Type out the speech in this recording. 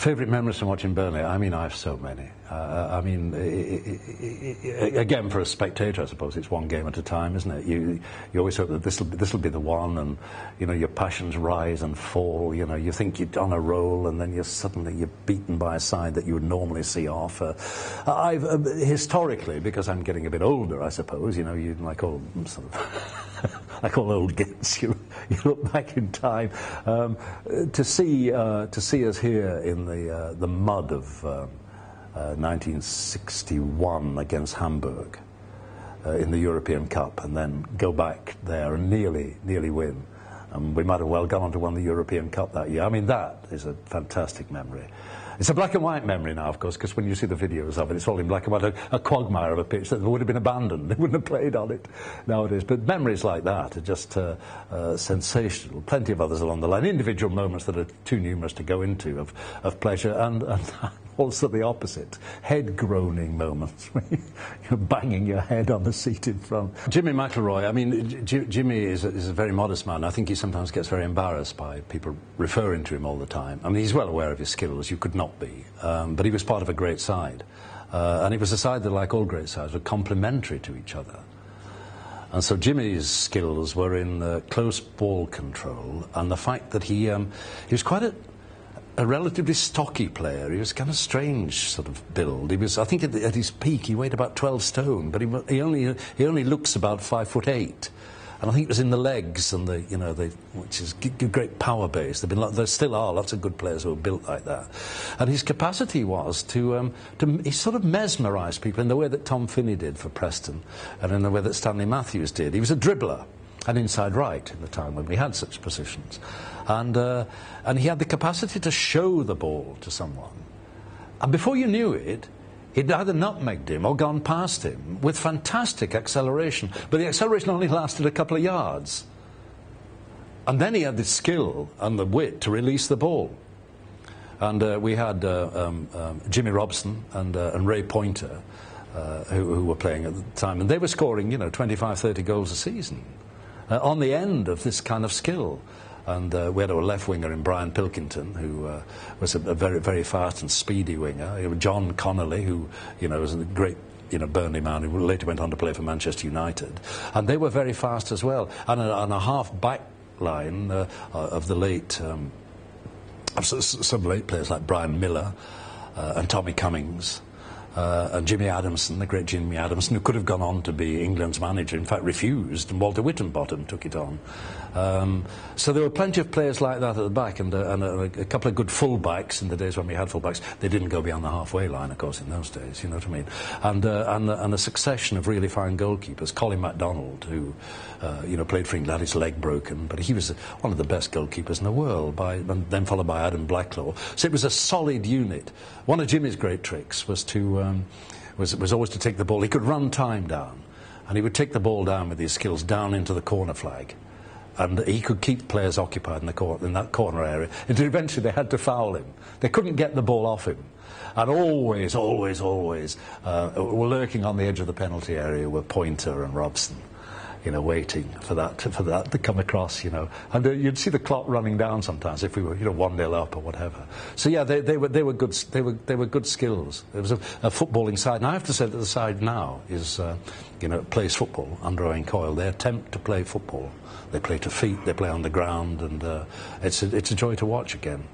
Favourite memories from watching Burnley? I mean, I have so many. I mean, again, for a spectator, I suppose it's one game at a time, isn't it? You always hope that this will be the one, and you know your passions rise and fall. You know, you think you're on a roll, and then you're beaten by a side that you would normally see off. I've historically, because I'm getting a bit older, I suppose. You know, you like all sort of like all old gits. You look back in time to see us here in the mud of 1961 against Hamburg in the European Cup, and then go back there and nearly win. We might have well gone on to win the European Cup that year. I mean, that is a fantastic memory. It's a black and white memory now, of course, because when you see the videos of it, it's all in black and white. A quagmire of a pitch that would have been abandoned. They wouldn't have played on it nowadays. But memories like that are just sensational. Plenty of others along the line. Individual moments that are too numerous to go into of pleasure, and also the opposite. Head-groaning moments when you're banging your head on the seat in front. Jimmy McIlroy, I mean, Jimmy is a very modest man. I think he sometimes gets very embarrassed by people referring to him all the time. I mean, he's well aware of his skills. You could not be. But he was part of a great side. And it was a side that, like all great sides, were complementary to each other. And so Jimmy's skills were in close ball control, and the fact that he was quite a relatively stocky player. He was kind of strange sort of build. He was, I think, at his peak, he weighed about 12 stone, but he only looks about 5'8". And I think it was in the legs and which is great power base. There still are lots of good players who are built like that. And his capacity was he sort of mesmerised people in the way that Tom Finney did for Preston, and in the way that Stanley Matthews did. He was a dribbler, an inside right in the time when we had such positions, and he had the capacity to show the ball to someone, and before you knew it, he'd either nutmegged him or gone past him with fantastic acceleration. But the acceleration only lasted a couple of yards. And then he had the skill and the wit to release the ball. And we had Jimmy Robson and Ray Pointer, who were playing at the time. And they were scoring, 25, 30 goals a season on the end of this kind of skill. And we had a left winger in Brian Pilkington, who was a very, very fast and speedy winger. John Connolly, who was a great Burnley man, who later went on to play for Manchester United. And they were very fast as well. And a half-back line of the late, some late players like Brian Miller and Tommy Cummings. And Jimmy Adamson, the great Jimmy Adamson, who could have gone on to be England's manager, in fact refused, and Walter Whittenbottom took it on. So there were plenty of players like that at the back, and a couple of good full-backs in the days when we had full-backs. They didn't go beyond the halfway line, of course, in those days, you know what I mean? And a succession of really fine goalkeepers. Colin MacDonald, who played for England, had his leg broken, but he was one of the best goalkeepers in the world, and then followed by Adam Blacklaw. So it was a solid unit. One of Jimmy's great tricks was was always to take the ball. He could run time down, and he would take the ball down with his skills down into the corner flag, and he could keep players occupied in that corner area until eventually they had to foul him. They couldn't get the ball off him, and always were lurking on the edge of the penalty area were Pointer and Robson, waiting for that to come across, and you'd see the clock running down sometimes if we were 1-0 up or whatever. So yeah, they were good. They were good skills. There was a footballing side, and I have to say that the side now is plays football under Owen Coyle. They attempt to play football. They play to feet. They play on the ground, and it's a joy to watch again.